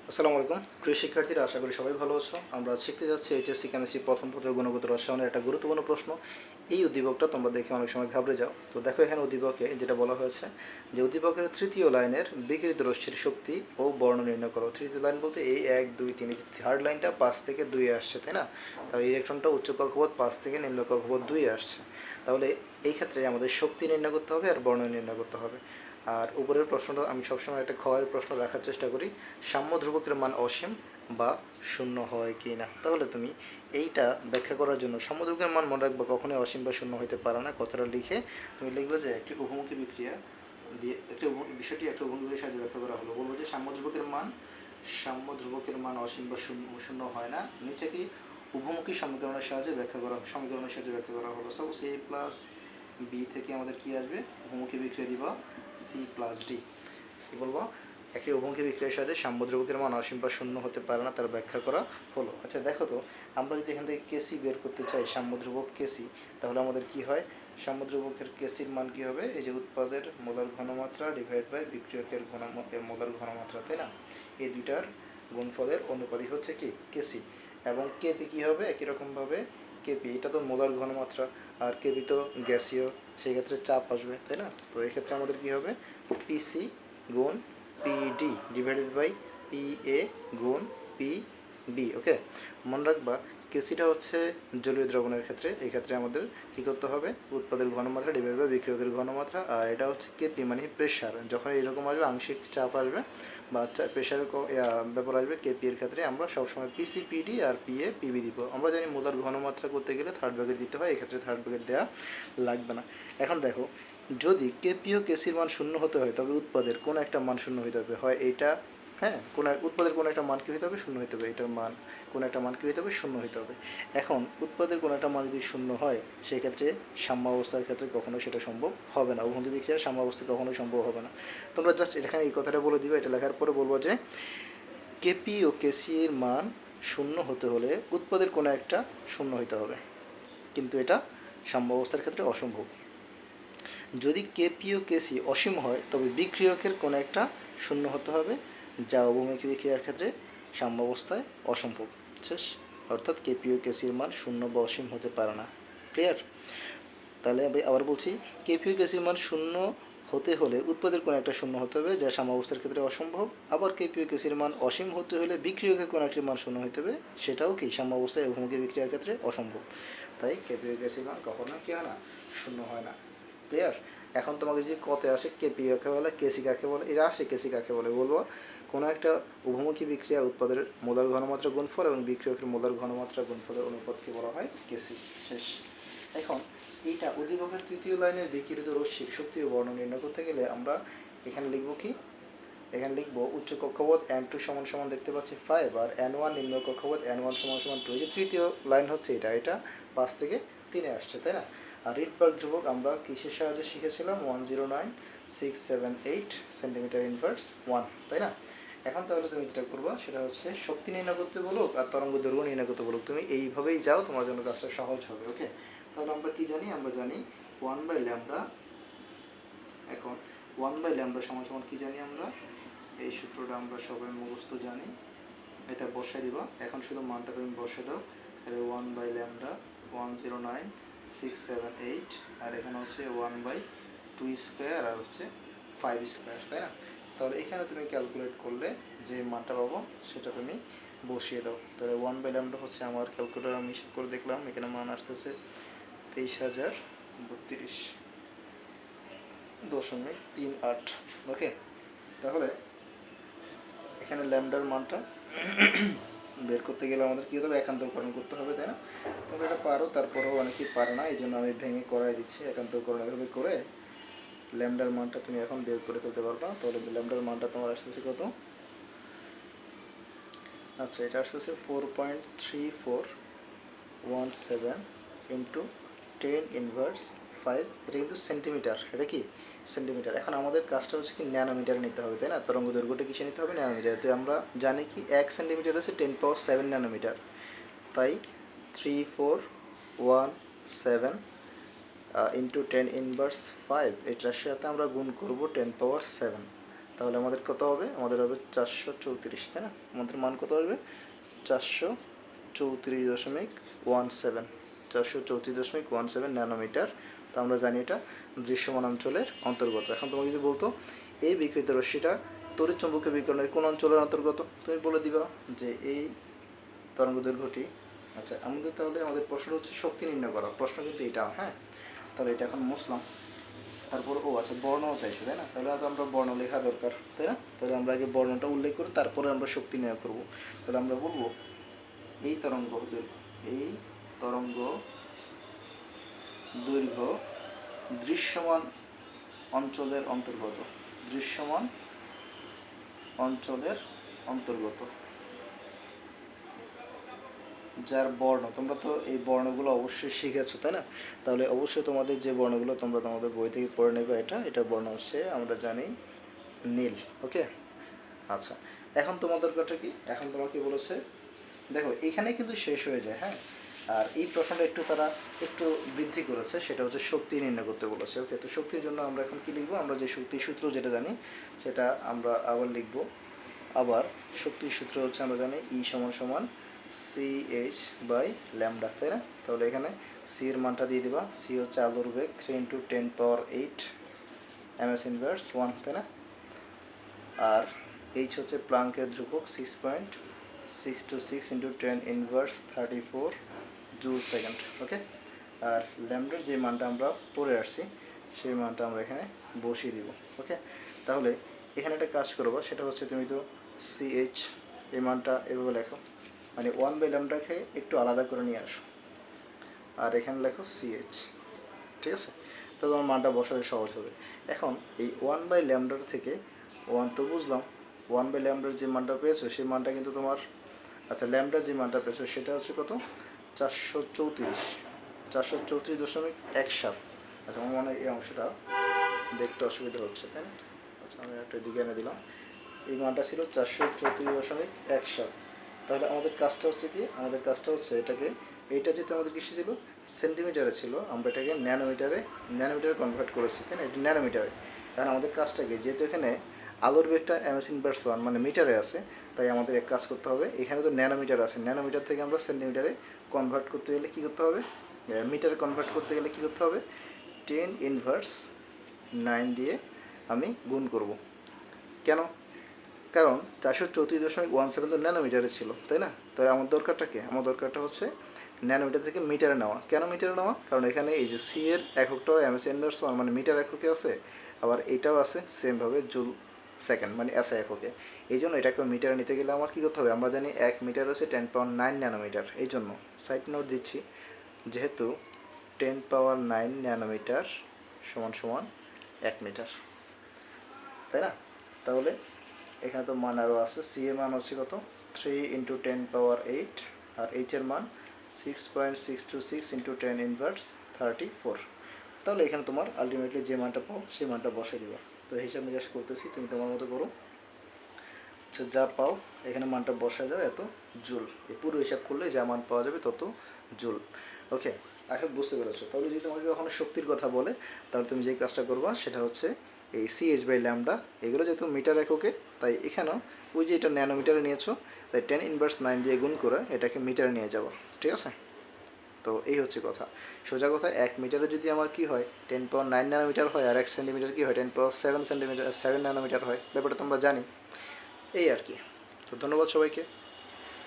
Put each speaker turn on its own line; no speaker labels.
আসসালামু আলাইকুম প্রিয় শিক্ষার্থীরা, আশা করি সবাই ভালো আছো। আমরা আজ শিখতে যাচ্ছি এইচএসসি কেমিস্ট্রি প্রথম পত্রের গুণগত রসায়নের একটা গুরুত্বপূর্ণ প্রশ্ন। এই উদ্দীপকটা তোমরা দেখে অনেক সময় ঘাবড়ে যাও। তো দেখো এখানে উদ্দীপকে যেটা বলা হয়েছে যে উদ্দীপকের তৃতীয় লাইনের বিকিরিত রশ্মির শক্তি ও বর্ণ নির্ণয় করো। তৃতীয় লাইন বলতে এই 1 2 3, থার্ড লাইনটা 5 থেকে 2 আসছে, তাই না? তাহলে ইলেকট্রনটা উচ্চ কক্ষপথ 5 থেকে নিম্ন কক্ষপথ 2 আসছে। তাহলে এই ক্ষেত্রে আমাদের শক্তি নির্ণয় করতে হবে আর বর্ণ নির্ণয় করতে হবে। আর উপরের প্রশ্নটা আমি সবসময় একটা ক্ষয়ের প্রশ্ন রাখার চেষ্টা করি, সাম্য ধ্রুবকের মান অসীম বা শূন্য হয় কি না। তাহলে তুমি এইটা ব্যাখ্যা করার জন্য সাম্য ধ্রুবকের মান মনে রাখবা কখনোই অসীম বা শূন্য হতে পারে না। কথাটা লিখে তুমি লিখবে যে একটি উভমুখী বিক্রিয়া দিয়ে বিষয়টি একটা উভমুখী বিক্রিয়ার সাহায্যে ব্যাখ্যা করা হলো। বলবো যে সাম্য ধ্রুবকের মান অসীম বা শূন্য শূন্য হয় না। নিচে কি উভমুখী সমীকরণের সাহায্যে ব্যাখ্যা করা হলো। সাপোজ এ প্লাস বি থেকে আমাদের কি আসবে, উভমুখী বিক্রিয়া দিবা সি প্লাস ডি। কি বলবো, একটি উভমুখী বিক্রিয়ার সাথে সাম্য ধ্রুবকের মান অসীম বা শূন্য হতে পারে না, তার ব্যাখ্যা করা হলো। আচ্ছা দেখো তো, আমরা যদি এখান থেকে কেসি বের করতে চাই, সাম্য ধ্রুবক কেসি, তাহলে আমাদের কি হয়, সাম্য ধ্রুবকের কেসির মান কি হবে, এই যে উৎপাদের মোলার ঘনমাত্রা ডিভাইড বাই বিক্রিয়কের মোলার ঘনমাত্রা, তাই না? এই দুইটার গুণফলের অনুপাতই হচ্ছে কি কেসি। এবং কেপি কি হবে, একই রকমভাবে কেপি, এটা তো মোলার ঘনমাত্রা আর কেপি তো গ্যাসীয়, সেই ক্ষেত্রে চাপ আসবে, তাই না? তো এই ক্ষেত্রে আমাদের কি হবে, পিসি গুণ পিডি ডিভাইডেড বাই পিএ গুণ পিবি। ওকে, মনে রাখবা কেসিটা হচ্ছে জলীয় দ্রবণের ক্ষেত্রে, এই ক্ষেত্রে আমাদের কী করতে হবে, উৎপাদের ঘনমাত্রা ডিভাইড বাই বিক্রিয়কের ঘনমাত্রা। আর এটা হচ্ছে কেপি মানে প্রেশার, যখন এরকম আসবে আংশিক চাপ আসবে বা প্রেশারের ব্যাপার আসবে, কেপি এর ক্ষেত্রে আমরা সবসময় পিসি পিডি আর পিএ পিবি দিব। আমরা জানি মোলার ঘনমাত্রা করতে গেলে থার্ড ব্র্যাকেট দিতে হয়, এক্ষেত্রে থার্ড ব্র্যাকেট দেওয়া লাগবে না। এখন দেখো, যদি কেপি ও কেসির মান শূন্য হতে হয় তবে উৎপাদের কোনো একটা মান শূন্য হতে হবে, হয় এইটা, হ্যাঁ, উৎপাদের কোনো একটা মান কী হতে হবে, শূন্য হতে হবে, এটার মান কোনো একটা মান কী হতে হবে, শূন্য হতে হবে। এখন উৎপাদের কোনো একটা মান যদি শূন্য হয়, সেই ক্ষেত্রে সাম্যাবস্থার ক্ষেত্রে কখনোই সেটা সম্ভব হবে না, উভমুখী বিক্রিয়ার সাম্যাবস্থা কখনোই সম্ভব হবে না। তোমরা জাস্ট এখানে এই কথাটা বলে দিবে, এটা লেখার পরে বলবো যে কেপি ও কেসি এর মান শূন্য হতে হলে উৎপাদের কোনো একটা শূন্য হতে হবে, কিন্তু এটা সাম্যাবস্থার ক্ষেত্রে অসম্ভব। যদি কেপি ও কেসি অসীম হয় তবে বিক্রিয়কের কোনো একটা শূন্য হতে হবে, যা অবমুখী বিক্রিয়ার ক্ষেত্রে সাম্যাবস্থায় অসম্ভব। শেষ। অর্থাৎ কেপি ও কেসির মান শূন্য বা অসীম হতে পারে না। ক্লিয়ার? তাহলে আমি আবার বলছি, কেপি ও কেসির মান শূন্য হতে হলে উৎপাদের কোনো একটা শূন্য হতে হবে, যা সাম্যাবস্থার ক্ষেত্রে অসম্ভব। আবার কেপি ও কেসির মান অসীম হতে হলে বিক্রিয়কের কোনো একটি মান শূন্য হতে হবে, সেটাও কি সাম্যাবস্থায় অবমুখী বিক্রিয়ার ক্ষেত্রে অসম্ভব। তাই কেপি ও কেসির মান কখনো কি হয় না, শূন্য হয় না। ক্লিয়ার? এখন তোমাকে যদি কতে আসে কেপি কাকে বলে, কেসি কাকে বলে, এরা আসে কেসি কাকে বলে, বলবো কোনো একটা উভমুখী বিক্রিয়া উৎপাদের মোলার ঘনমাত্রা গুণফল এবং বিক্রিয়কের মোলার ঘনমাত্রা গুণফলের অনুপাতকে বলা হয় কেসি। শেষ। এখন এইটা উদ্দীপকের তৃতীয় লাইনের বিকিরিত রশ্মির শক্তি ও বর্ণ নির্ণয় করতে গেলে আমরা এখানে লিখব কি, এখানে লিখব উচ্চ কক্ষপথ n2 সমান সমান দেখতে পাচ্ছি 5 আর n1 নিম্ন কক্ষপথ n1 সমান সমান 2। এই যে তৃতীয় লাইন হচ্ছে এটা 5 থেকে 3 আসছে, তাই না? আর রিডবার্গ ধ্রুবক আমরা কিসের সাহায্যে শিখেছিলাম, 109678 সেন্টিমিটার ইনভার্স 1, তাই না? এখন তাহলে তুমি যেটা করবা সেটা হচ্ছে শক্তি নির্ণয় করতে বলুক আর তরঙ্গ দৈর্ঘ্য নির্ণয় করতে বলুক, তুমি এইভাবেই যাও, তোমার জন্য কাজটা সহজ হবে। ওকে, তাহলে আমরা কি জানি, আমরা জানি 1/λ। এখন 1/λ সমান সমান কি জানি আমরা, এই সূত্রটা আমরা সবাই মুখস্থ জানি, এটা বসাই দিবা। এখন শুধু মানটা তুমি বসে দাও, তাহলে 1/λ 109678, আর এখানে হচ্ছে 1/2 স্কোয়ার আর হচ্ছে 5 স্কোয়ার, তাই না? তাহলে এখানে তুমি ক্যালকুলেট করলে যে মানটা পাবো সেটা তুমি বসিয়ে দাও। তাহলে 1/λ হচ্ছে, আমার ক্যালকুলেটার আমি হিসাব করে দেখলাম, এখানে মান আসতেছে 23,032.38। ওকে, তাহলে এখানে ল্যামডার মানটা বের করতে গেলে আমাদের কী হতে হবে, একান্তরকরণ করতে হবে, তাই না? তোমরা এটা পারো, তারপরেও অনেকেই পারে না, এই জন্য আমি ভেঙে করাই দিচ্ছি। একান্তরকরণ এভাবে করে ল্যামডার মানটা তুমি এখন বের করে ফেলতে পারবা। তাহলে ল্যামডার মানটা তোমার আসতেছে কত, আচ্ছা এটা আসতেছে 4.3417 ইন্টু 10^5। এটা কিন্তু সেন্টিমিটার, এটা কি সেন্টিমিটার। এখন আমাদের কাজটা হচ্ছে কি ন্যানোমিটারে নিতে হবে, তাই না? তরঙ্গ দৈর্ঘ্যটা কিসে নিতে হবে, ন্যানোমিটারে। তো আমরা জানি কি 1 সেন্টিমিটার হচ্ছে 10^7 ন্যানোমিটার, তাই 3417 ইন্টু 10^5, এটার সাথে আমরা গুণ করবো 10^7, তাহলে আমাদের কত হবে, আমাদের হবে 434, তাই না? আমাদের মান কত আসবে, 434.17, 434.17 ন্যানোমিটার। তো আমরা জানি এটা দৃশ্যমান অঞ্চলের অন্তর্গত। এখন তোমাকে যদি বলতো এই বিকিরিত রশ্মিটা তড়িৎ চুম্বকীয় বিকিরণের কোন অঞ্চলের অন্তর্গত, তুমি বলে দিবা যে এই তরঙ্গ দৈর্ঘ্যটি। আচ্ছা, আমাদের প্রশ্ন হচ্ছে শক্তি নির্ণয় করা, প্রশ্ন কিন্তু এটা, হ্যাঁ। তাহলে এটা এখন মুছলাম। তারপর আচ্ছা, বর্ণও চাইছে, তাই না? তাহলে আমরা বর্ণ লেখা দরকার, তাই না? তাহলে আমরা আগে বর্ণটা উল্লেখ করি, তারপরে আমরা শক্তি নির্ণয় করব। তাহলে আমরা বলবো এই তরঙ্গ দৈর্ঘ্য দৃশ্যমান অঞ্চলের অন্তর্গত, দৃশ্যমান অঞ্চলের অন্তর্গত, যার বর্ণ, তোমরা তো এই বর্ণগুলো অবশ্যই শিখেছো, তাই না? তাহলে অবশ্যই তোমাদের যে বর্ণগুলো তোমরা তোমাদের বই থেকে পড়ে নেবে, এটার বর্ণ হচ্ছে আমরা জানি নীল। ওকে, আচ্ছা, এখন তোমাদের কথা কি, এখন তোমাকে বলেছে, দেখো এইখানে কিন্তু শেষ হয়ে যায়, হ্যাঁ। আর এই প্রশ্নটা তারা একটু বৃদ্ধি করেছে, সেটা হচ্ছে শক্তি নির্ণয় করতে বলেছে। ওকে, তো শক্তির জন্য আমরা এখন কি লিখবো, আমরা যে শক্তির সূত্র যেটা জানি সেটা আমরা আবার লিখব। আবার শক্তির সূত্র হচ্ছে আমরা জানি E = CH/λ, তাই না? তাহলে এখানে সি এর মানটা দিয়ে দিবা। সি হচ্ছে আলোর বেগ 3 × 10⁸ ms−1, তাই না? আর এইচ হচ্ছে প্লাঙ্কের ধ্রুবক 6.626 × 10⁻34 জুল/সেকেন্ড। ওকে, আর ল্যামডার যে মানটা আমরা পড়ে আসছি সেই মানটা আমরা এখানে বসিয়ে দিব। ওকে, তাহলে এখানে একটা কাজ করবো, সেটা হচ্ছে তুমি তো CH এই মানটা এভাবে লেখো, মানে 1/λকে একটু আলাদা করে নিয়ে আসো, আর এখানে লেখো CH, ঠিক আছে? তাহলে তোমার মানটা বসাতে সহজ হবে। এখন এই 1/λ থেকে 1 তো বুঝলাম, 1/λ যে মানটা পেয়েছো সেই মানটা কিন্তু তোমার, আচ্ছা, ল্যামডা যে মানটা পেয়েছো সেটা হচ্ছে কত, 434.17। আচ্ছা, আমার মনে হয় এই অংশটা দেখতে অসুবিধা হচ্ছে, তাই না? আচ্ছা, আমি একটা দিকে এনে দিলাম। এই মানটা ছিল 434.17। তাহলে আমাদের কাজটা হচ্ছে কি, এটাকে, এইটা যেহেতু আমাদের কিসে ছিল, সেন্টিমিটারে ছিল, আমরা এটাকে ন্যানোমিটারে কনভার্ট করেছি, তাই না? এটা ন্যানোমিটারে। কারণ আমাদের কাজটা কি, যেহেতু এখানে আলোর বেগটা ms/1 মানে মিটারে আছে, তাই আমাদের এক কাজ করতে হবে, এখানে তো ন্যানোমিটার আছে, ন্যানোমিটার থেকে আমরা সেন্টিমিটারে কনভার্ট করতে গেলে কী করতে হবে, মিটারে কনভার্ট করতে গেলে কী করতে হবে, 10⁻৯ দিয়ে আমি গুণ করব। কেন? কারণ 434.17 তো ন্যানোমিটারে ছিল, তাই না? তাহলে আমার দরকারটা কি, আমার দরকারটা হচ্ছে ন্যানোমিটার থেকে মিটারে নেওয়া। কেন মিটারে নেওয়া? কারণ এখানে এই যে সি এর এককটাও ms/1 মানে মিটার এককে আছে, আবার এইটাও আছে সেমভাবে জুল সেকেন্ড মানে SI এককে। এই জন্য এটাকে মিটারে নিতে গেলে আমার কী করতে হবে, আমরা জানি 1 মিটার হচ্ছে 10⁻৯ ন্যানোমিটার। এই জন্য সাইড নোট দিচ্ছি, যেহেতু 10⁻৯ ন্যানোমিটার = 1 মিটার, তাই না? তাহলে এখানে তো মান আরও আছে, সি এর মান হচ্ছে কত, 3 × 10⁸, আর এইচ এর মান 6.626 × 10⁻34। তাহলে এখানে তোমার আলটিমেটলি যে মানটা পাও সেই মানটা বসাই দিবা। তো হিসাব নিকাশ করতেছি, তুমি তোমার মতো করো। আচ্ছা, যা পাও এখানে মানটা বসাই দাও, এত জুল। এই পুরো হিসাব করলে যা মান পাওয়া যাবে তত জুল। ওকে, এখন বুঝতে পেরেছো? তাহলে যদি তোমাকে কখনো শক্তির কথা বলে, তাহলে তুমি যে কাজটা করবা সেটা হচ্ছে এই CH/λ, এগুলো যেহেতু মিটার এককে, তাই এখানেও ওই যে এটা ন্যানোমিটারে নিয়েছো, তাই 10⁻৯ দিয়ে গুণ করে এটাকে মিটারে নিয়ে যাবো, ঠিক আছে? তো এই হচ্ছে কথা, সোজা কথা। 1 মিটারে যদি আমার কি হয় 10⁻৯ ন্যানোমিটার হয়, আর 1 সেন্টিমিটার কি হয় 10⁻7 ন্যানোমিটার হয়, ব্যাপারটা তোমরা জানি, এই আর কি। তো ধন্যবাদ সবাইকে।